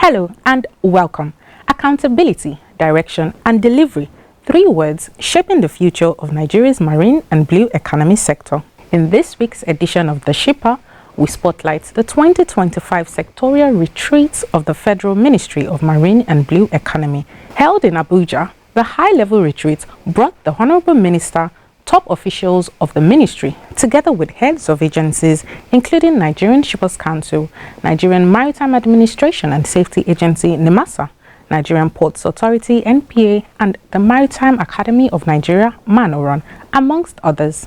Hello and welcome. Accountability, direction and delivery, 3 words shaping the future of Nigeria's marine and blue economy sector. In this week's edition of The Shipper, we spotlight the 2025 sectorial retreat of the Federal Ministry of Marine and Blue Economy. Held in Abuja, the high-level retreat brought the Honorable Minister, top officials of the ministry, together with heads of agencies including Nigerian Shippers Council, Nigerian Maritime Administration and Safety Agency NIMASA, Nigerian Ports Authority NPA, and the Maritime Academy of Nigeria MANORAN, amongst others.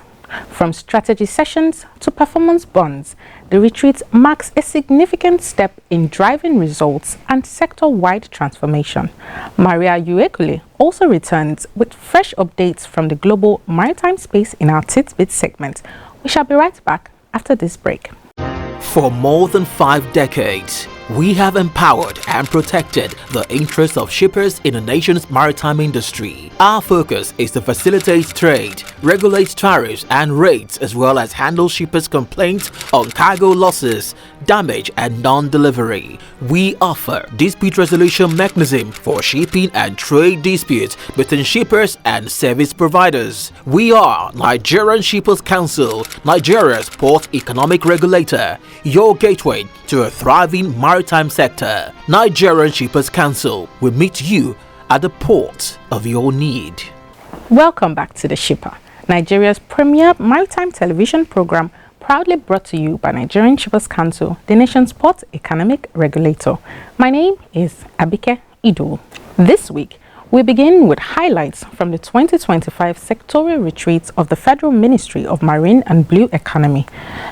From strategy sessions to performance bonds, the retreat marks a significant step in driving results and sector-wide transformation. Maria Uekule also returns with fresh updates from the global maritime space in our Tidbit segment. We shall be right back after this break. For more than 5 decades, we have empowered and protected the interests of shippers in the nation's maritime industry. Our focus is to facilitate trade, regulate tariffs and rates, as well as handle shippers' complaints on cargo losses, damage and non-delivery. We offer dispute resolution mechanism for shipping and trade disputes between shippers and service providers. We are Nigerian Shippers Council, Nigeria's port economic regulator, your gateway to a thriving maritime sector. Nigerian Shippers Council will meet you at the port of your need. Welcome back to The Shipper, Nigeria's premier maritime television program, proudly brought to you by Nigerian Shippers Council, the nation's port economic regulator. My name is Abike Ido. This week, we begin with highlights from the 2025 sectorial retreat of the Federal Ministry of Marine and Blue Economy.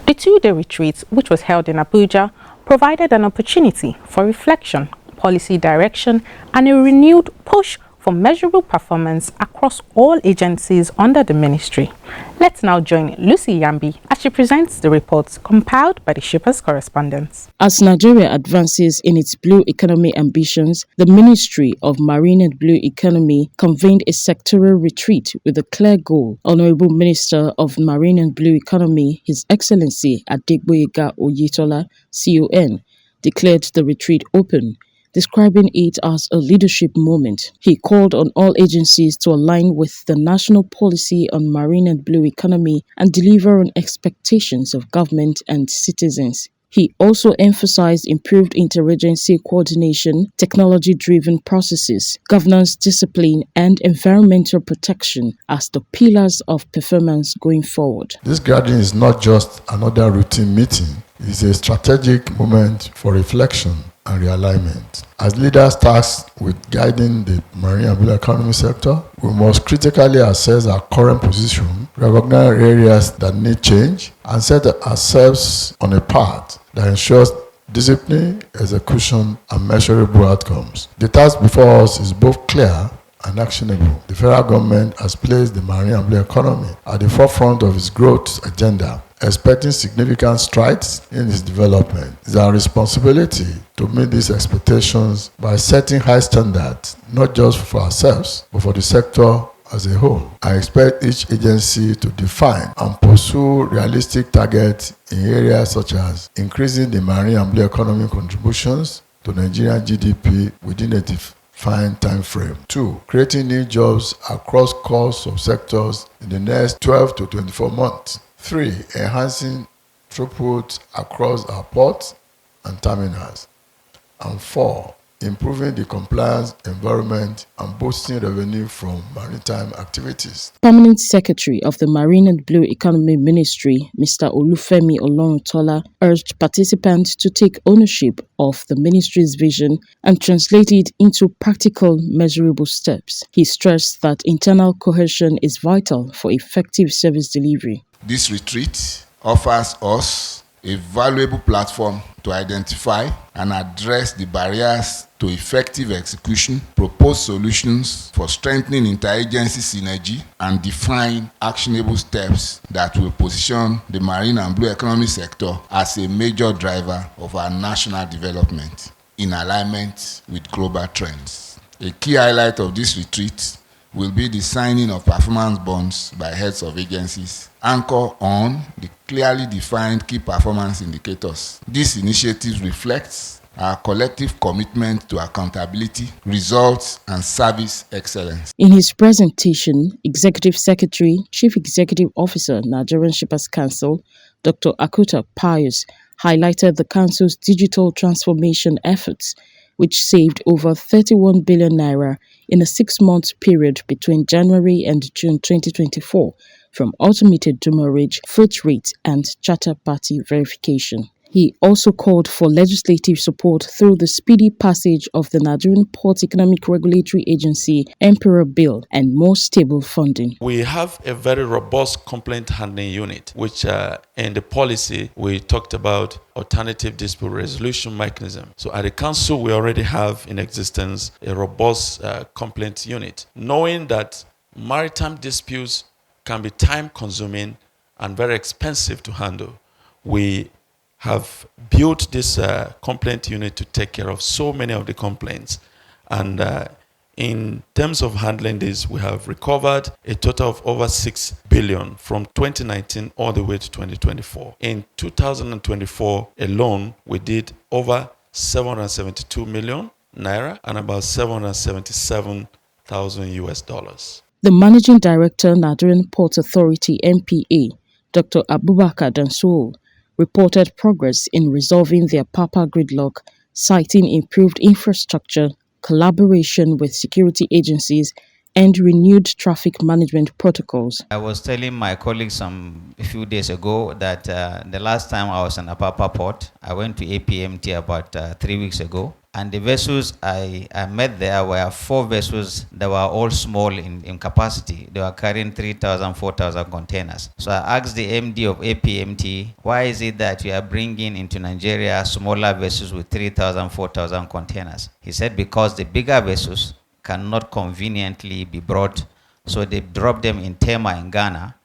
The 2-day retreat, which was held in Abuja, provided an opportunity for reflection, policy direction, and a renewed push for measurable performance across all agencies under the ministry. Let's now join Lucy Yambi as she presents the reports compiled by the Shippers correspondents. As Nigeria advances in its blue economy ambitions, the Ministry of Marine and Blue Economy convened a sectoral retreat with a clear goal. Honorable Minister of Marine and Blue Economy, His Excellency Adegboyega Oyetola, CON, declared the retreat open, describing it as a leadership moment. He called on all agencies to align with the national policy on marine and blue economy and deliver on expectations of government and citizens. He also emphasized improved interagency coordination, technology-driven processes, governance discipline, and environmental protection as the pillars of performance going forward. This gathering is not just another routine meeting. It is a strategic moment for reflection and realignment. As leaders tasked with guiding the marine and blue economy sector, we must critically assess our current position, recognize areas that need change, and set ourselves on a path that ensures discipline, execution, and measurable outcomes. The task before us is both clear and actionable. The federal government has placed the marine and blue economy at the forefront of its growth agenda, expecting significant strides in its development. It is our responsibility to meet these expectations by setting high standards, not just for ourselves, but for the sector as a whole. I expect each agency to define and pursue realistic targets in areas such as increasing the marine and blue economy contributions to Nigerian GDP within a defined time frame. 2. Creating new jobs across core subsectors in the next 12 to 24 months. 3. Enhancing throughput across our ports and terminals. And 4, improving the compliance environment and boosting revenue from maritime activities. Permanent Secretary of the Marine and Blue Economy Ministry, Mr. Olufemi Oloruntola, urged participants to take ownership of the ministry's vision and translate it into practical, measurable steps. He stressed that internal cohesion is vital for effective service delivery. This retreat offers us a valuable platform to identify and address the barriers to effective execution, propose solutions for strengthening interagency synergy, and define actionable steps that will position the marine and blue economy sector as a major driver of our national development in alignment with global trends. A key highlight of this retreat will be the signing of performance bonds by heads of agencies anchor on the clearly defined key performance indicators. This initiative reflects our collective commitment to accountability, results, and service excellence. In his presentation, Executive Secretary, Chief Executive Officer, Nigerian Shippers Council, Dr. Akuta Pius, highlighted the Council's digital transformation efforts, which saved over 31 billion naira in a 6-month period between January and June 2024 from automated demurrage, freight rate, and charter party verification. He also called for legislative support through the speedy passage of the Nigerian Port Economic Regulatory Agency Emperor Bill and more stable funding. We have a very robust complaint handling unit, which in the policy we talked about alternative dispute resolution mechanism. So at the council, we already have in existence a robust complaint unit. Knowing that maritime disputes can be time-consuming and very expensive to handle, we have built this complaint unit to take care of so many of the complaints. And in terms of handling this, we have recovered a total of over 6 billion from 2019 all the way to 2024. In 2024 alone, we did over 772 million naira and about 777,000 US dollars. The Managing Director, Nigerian Port Authority (NPA), Dr. Abubakar Danso, reported progress in resolving their Apapa gridlock, citing improved infrastructure, collaboration with security agencies, and renewed traffic management protocols. I was telling my colleagues a few days ago that the last time I was in Apapa port, I went to APMT about 3 weeks ago. And the vessels I met there were 4 vessels that were all small in capacity. They were carrying 3,000, 4,000 containers. So I asked the MD of APMT, why is it that you are bringing into Nigeria smaller vessels with 3,000, 4,000 containers? He said because the bigger vessels cannot conveniently be brought. So they dropped them in Tema in Ghana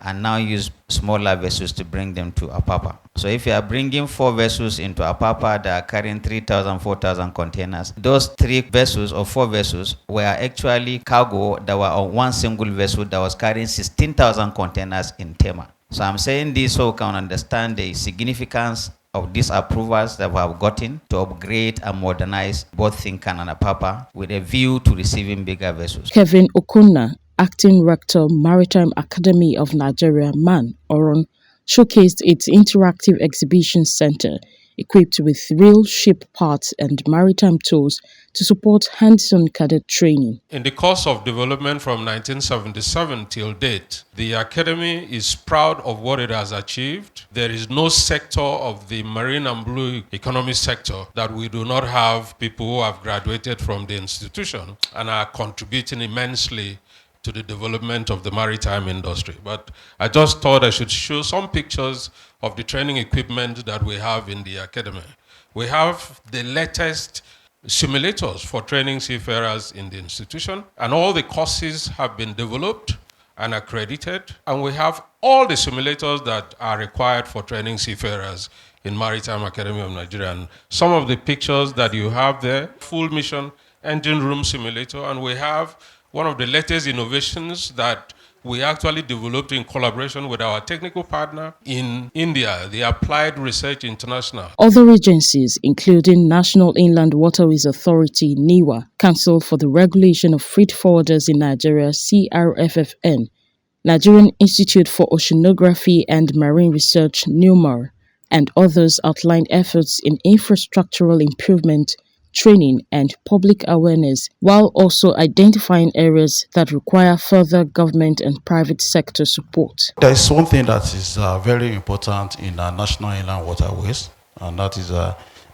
and now use smaller vessels to bring them to Apapa. So if you are bringing 4 vessels into Apapa that are carrying 3,000, 4,000 containers, those 3 vessels or 4 vessels were actually cargo that were on one single vessel that was carrying 16,000 containers in Tema. So I'm saying this so we can understand the significance of these approvals that we have gotten to upgrade and modernize both Thinkan and Apapa with a view to receiving bigger vessels. Kevin Okunna, Acting Rector, Maritime Academy of Nigeria, MAN, Oron, showcased its interactive exhibition center, equipped with real ship parts and maritime tools to support hands-on cadet training. In the course of development from 1977 till date, the Academy is proud of what it has achieved. There is no sector of the marine and blue economy sector that we do not have people who have graduated from the institution and are contributing immensely to the development of the maritime industry. But I just thought I should show some pictures of the training equipment that we have in the academy. We have the latest simulators for training seafarers in the institution, and all the courses have been developed and accredited, and we have all the simulators that are required for training seafarers in Maritime Academy of Nigeria. And some of the pictures that you have there, full mission engine room simulator, and we have one of the latest innovations that we actually developed in collaboration with our technical partner in India, the Applied Research International. Other agencies, including National Inland Waterways Authority, NIWA, Council for the Regulation of Freight Forwarders in Nigeria, CRFFN, Nigerian Institute for Oceanography and Marine Research, NUMAR, and others outlined efforts in infrastructural improvement, training, and public awareness, while also identifying areas that require further government and private sector support. There is one thing that is very important in our national inland waterways, and that is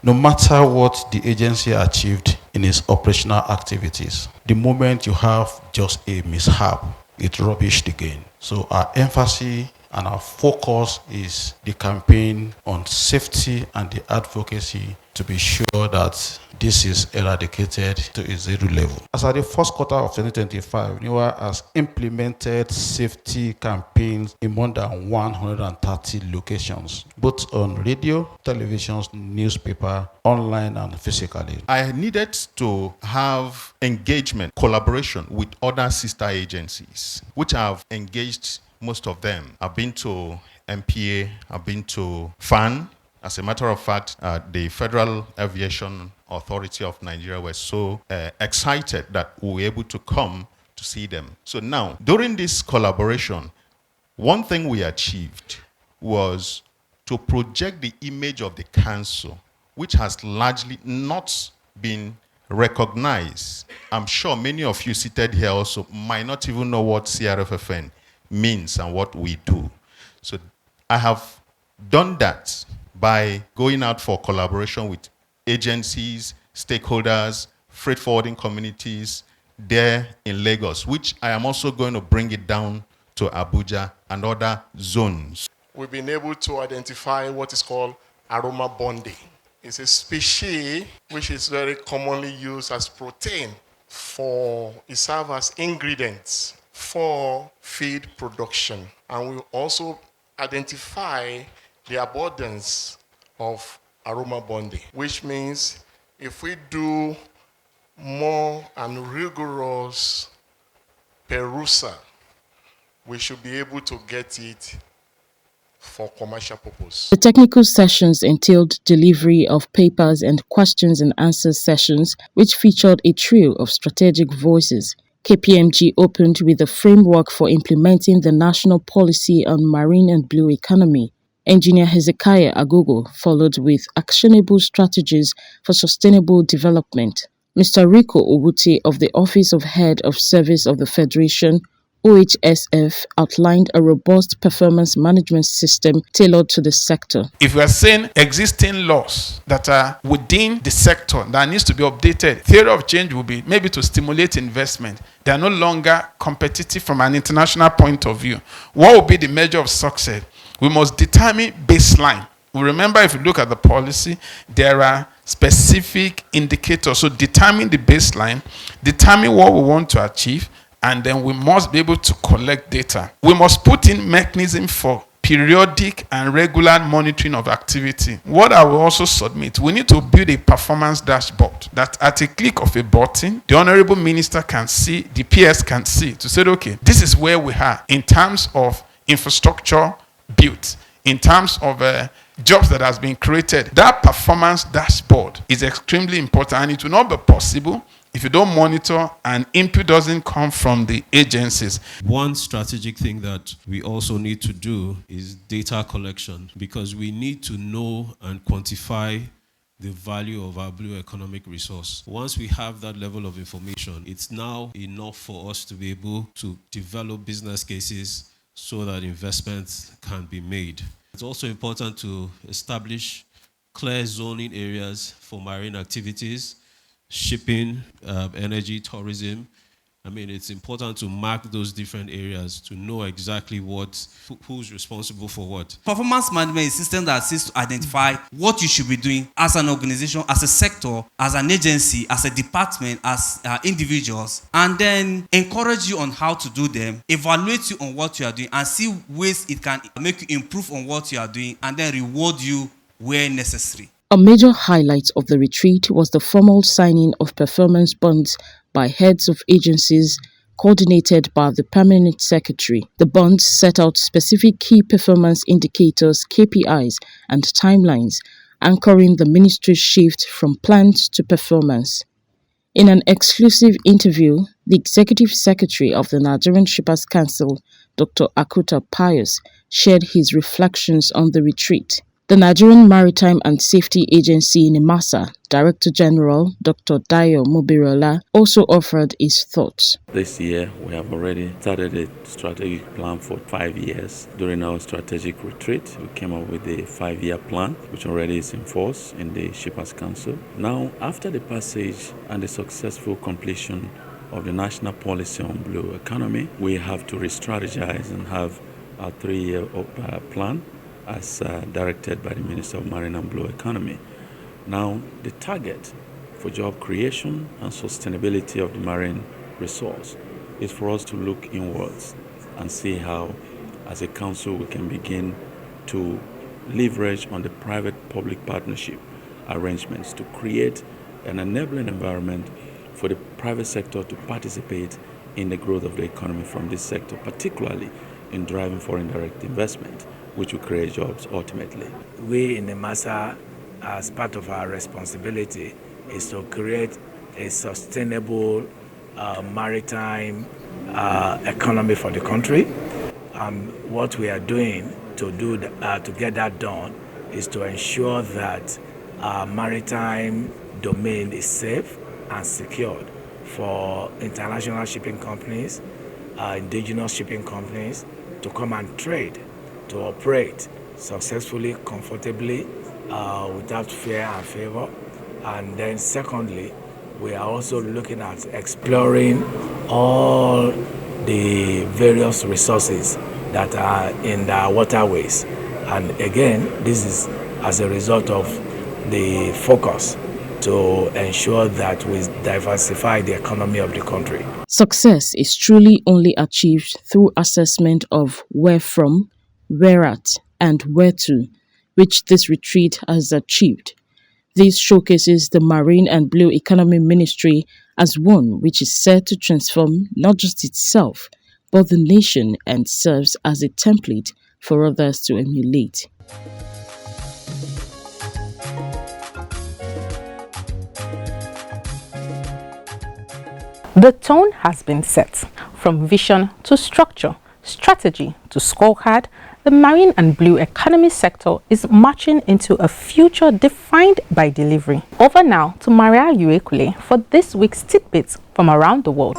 no matter what the agency achieved in its operational activities, the moment you have just a mishap, it's rubbished again. So our emphasis and our focus is the campaign on safety and the advocacy to be sure that this is eradicated to a zero level. As at the first quarter of 2025, NIWA has implemented safety campaigns in more than 130 locations, both on radio, television, newspaper, online, and physically. I needed to have engagement, collaboration with other sister agencies, which I've engaged most of them. I've been to MPA, I've been to FAN. As a matter of fact, the Federal Aviation Authority of Nigeria were so excited that we were able to come to see them. So now, during this collaboration, one thing we achieved was to project the image of the council, which has largely not been recognized. I'm sure many of you seated here also might not even know what CRFFN means and what we do. So I have done that by going out for collaboration with agencies, stakeholders, freight forwarding communities there in Lagos, which I am also going to bring it down to Abuja and other zones. We've been able to identify what is called aroma bonding. It's a species which is very commonly used as protein it serves as ingredients for feed production. And we also identify the abundance of aroma bonding, which means if we do more and rigorous perusal, we should be able to get it for commercial purpose. The technical sessions entailed delivery of papers and questions and answers sessions, which featured a trio of strategic voices. KPMG opened with a framework for implementing the national policy on marine and blue economy. Engineer Hezekiah Agogo followed with actionable strategies for sustainable development. Mr. Rico Owuti of the Office of Head of Service of the Federation, OHSF, outlined a robust performance management system tailored to the sector. If we are saying existing laws that are within the sector that needs to be updated, theory of change will be maybe to stimulate investment. They are no longer competitive from an international point of view. What will be the measure of success? We must determine baseline. We remember, if you look at the policy, there are specific indicators. So determine the baseline, determine what we want to achieve, and then we must be able to collect data. We must put in mechanism for periodic and regular monitoring of activity. What I will also submit, we need to build a performance dashboard that at a click of a button, the Honorable Minister can see, the PS can see, to say, okay, this is where we are in terms of infrastructure built, in terms of jobs that has been created. That performance dashboard is extremely important, and it will not be possible if you don't monitor and input doesn't come from the agencies. One strategic thing that we also need to do is data collection, because we need to know and quantify the value of our blue economic resource. Once we have that level of information, it's now enough for us to be able to develop business cases so that investments can be made. It's also important to establish clear zoning areas for marine activities, shipping, energy, tourism. I mean, it's important to mark those different areas to know exactly who's responsible for what. Performance management is a system that assists to identify what you should be doing as an organization, as a sector, as an agency, as a department, as individuals, and then encourage you on how to do them, evaluate you on what you are doing, and see ways it can make you improve on what you are doing, and then reward you where necessary. A major highlight of the retreat was the formal signing of performance bonds by heads of agencies coordinated by the Permanent Secretary. The bonds set out specific key performance indicators, KPIs, and timelines, anchoring the ministry's shift from plans to performance. In an exclusive interview, the Executive Secretary of the Nigerian Shippers Council, Dr. Akuta Pius, shared his reflections on the retreat. The Nigerian Maritime and Safety Agency NIMASA Director General Dr. Dayo Mobirola also offered his thoughts. This year, we have already started a strategic plan for 5 years. During our strategic retreat, we came up with a 5-year plan, which already is in force in the Shippers Council. Now, after the passage and the successful completion of the National Policy on Blue Economy, we have to re-strategize and have a 3-year plan as directed by the Minister of Marine and Blue Economy. Now, the target for job creation and sustainability of the marine resource is for us to look inwards and see how, as a council, we can begin to leverage on the private-public partnership arrangements to create an enabling environment for the private sector to participate in the growth of the economy from this sector, particularly in driving foreign direct investment, which will create jobs ultimately. We in the MASA, as part of our responsibility, is to create a sustainable maritime economy for the country. What we are doing to get that done is to ensure that our maritime domain is safe and secured for international shipping companies, indigenous shipping companies to come and trade, to operate successfully, comfortably, without fear and favor. And then secondly, we are also looking at exploring all the various resources that are in the waterways. And again, this is as a result of the focus to ensure that we diversify the economy of the country. Success is truly only achieved through assessment of where from, where at, and where to, which this retreat has achieved. This showcases the Marine and Blue Economy Ministry as one which is set to transform not just itself, but the nation, and serves as a template for others to emulate. The tone has been set. From vision to structure, strategy to scorecard, the marine and blue economy sector is marching into a future defined by delivery. Over now to Maria Uekule for this week's tidbits from around the world.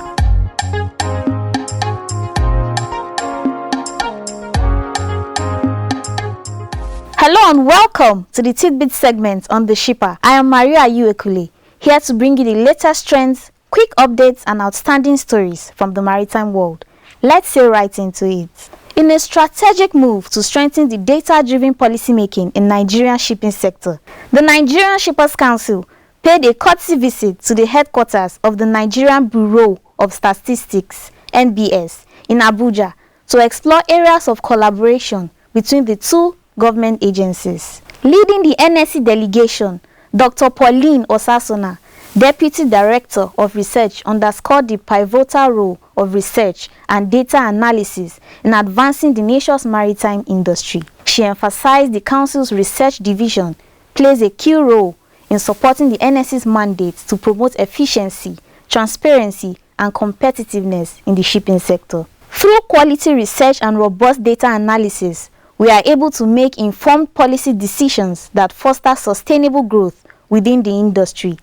Hello and welcome to the tidbit segment on The Shipper. I am Maria Uekule, here to bring you the latest trends, quick updates and outstanding stories from the maritime world. Let's sail right into it. In a strategic move to strengthen the data-driven policymaking in Nigerian shipping sector, the Nigerian Shippers Council paid a courtesy visit to the headquarters of the Nigerian Bureau of Statistics (NBS) in Abuja to explore areas of collaboration between the two government agencies. Leading the NSC delegation, Dr. Pauline Osasuna, Deputy Director of Research, underscored the pivotal role of research and data analysis in advancing the nation's maritime industry. She emphasized the Council's research division plays a key role in supporting the NSC's mandate to promote efficiency, transparency, and competitiveness in the shipping sector. Through quality research and robust data analysis, we are able to make informed policy decisions that foster sustainable growth within the industry,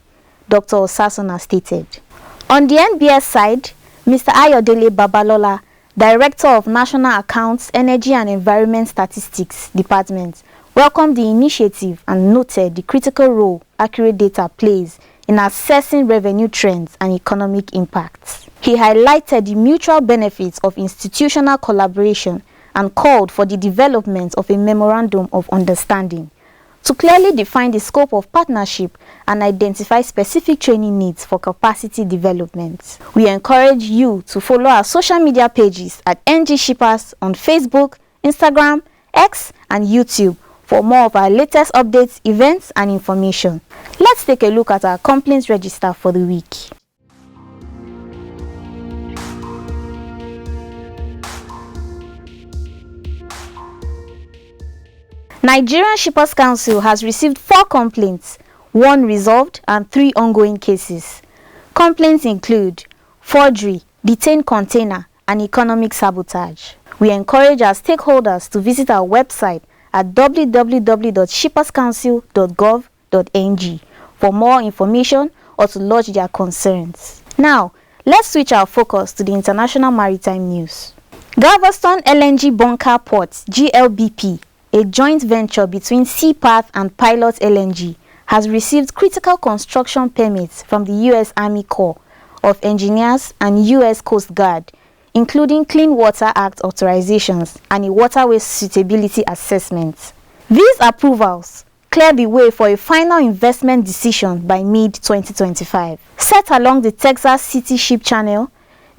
Dr. Osasuna stated. On the NBS side, Mr. Ayodele Babalola, Director of National Accounts, Energy and Environment Statistics Department, welcomed the initiative and noted the critical role accurate data plays in assessing revenue trends and economic impacts. He highlighted the mutual benefits of institutional collaboration and called for the development of a memorandum of understanding to clearly define the scope of partnership and identify specific training needs for capacity development. We encourage you to follow our social media pages at NG Shippers on Facebook, Instagram, X, and YouTube for more of our latest updates, events, and information. Let's take a look at our complaints register for the week. Nigerian Shippers Council has received 4 complaints, 1 resolved and 3 ongoing cases. Complaints include forgery, detained container, and economic sabotage. We encourage our stakeholders to visit our website at www.shipperscouncil.gov.ng for more information or to lodge their concerns. Now, let's switch our focus to the international maritime news. Galveston LNG Bunker Port, GLBP, a joint venture between Seapath and Pilot LNG, has received critical construction permits from the U.S. Army Corps of Engineers and U.S. Coast Guard, including Clean Water Act authorizations and a waterway suitability assessment. These approvals clear the way for a final investment decision by mid-2025. Set along the Texas City Ship Channel,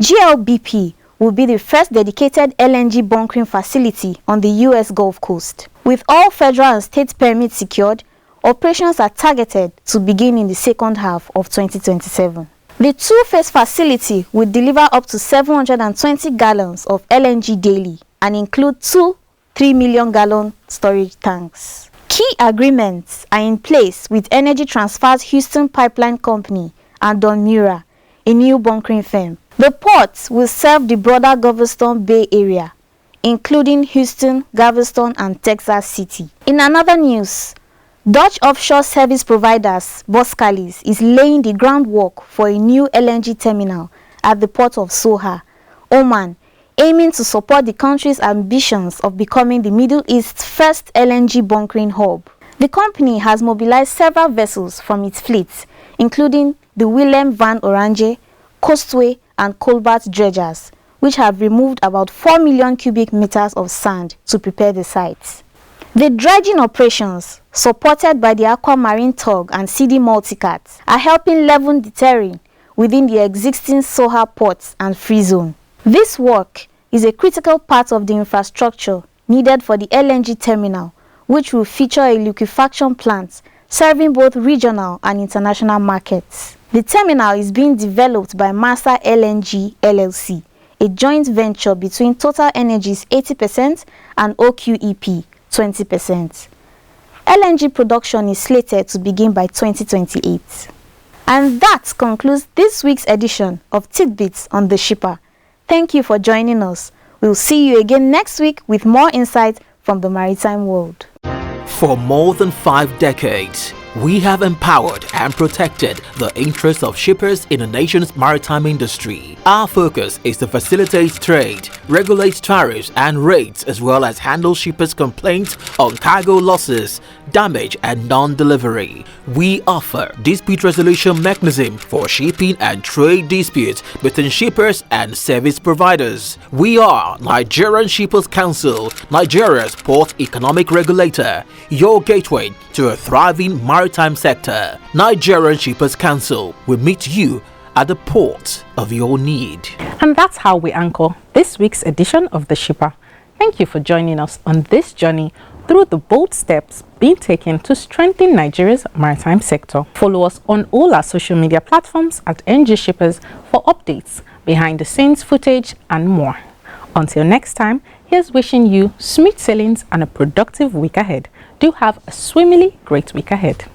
GLBP will be the first dedicated LNG bunkering facility on the U.S. Gulf Coast. With all federal and state permits secured, operations are targeted to begin in the second half of 2027. The two-phase facility will deliver up to 720 gallons of LNG daily and include two 3 million gallon storage tanks. Key agreements are in place with Energy Transfer's Houston Pipeline Company and Don Mura, a new bunkering firm. The port will serve the broader Galveston Bay area, including Houston, Galveston, and Texas City. In another news, Dutch offshore service providers Boskalis is laying the groundwork for a new LNG terminal at the port of Soha, Oman, aiming to support the country's ambitions of becoming the Middle East's first LNG bunkering hub. The company has mobilized several vessels from its fleet, including the Willem van Oranje, Coastway, and Colbert dredgers, which have removed about 4 million cubic meters of sand to prepare the site. The dredging operations, supported by the Aquamarine Tug and CD Multicat, are helping level the terrain within the existing Soha ports and free zone. This work is a critical part of the infrastructure needed for the LNG terminal, which will feature a liquefaction plant serving both regional and international markets. The terminal is being developed by Massa LNG LLC, a joint venture between Total Energies 80% and OQEP 20%. LNG production is slated to begin by 2028. And that concludes this week's edition of Tidbits on the Shipper. Thank you for joining us. We'll see you again next week with more insights from the maritime world. For more than 5 decades, we have empowered and protected the interests of shippers in the nation's maritime industry. Our focus is to facilitate trade, regulate tariffs and rates, as well as handle shippers' complaints on cargo losses, damage and non-delivery. We offer dispute resolution mechanism for shipping and trade disputes between shippers and service providers. We are Nigerian Shippers Council, Nigeria's port economic regulator, your gateway to a thriving maritime sector. Nigerian Shippers Council will meet you at the port of your need. And that's how we anchor this week's edition of The Shipper. Thank you for joining us on this journey through the bold steps being taken to strengthen Nigeria's maritime sector. Follow us on all our social media platforms at NG Shippers for updates, behind the scenes footage and more. Until next time, here's wishing you smooth sailings and a productive week ahead. Do have a swimmingly great week ahead.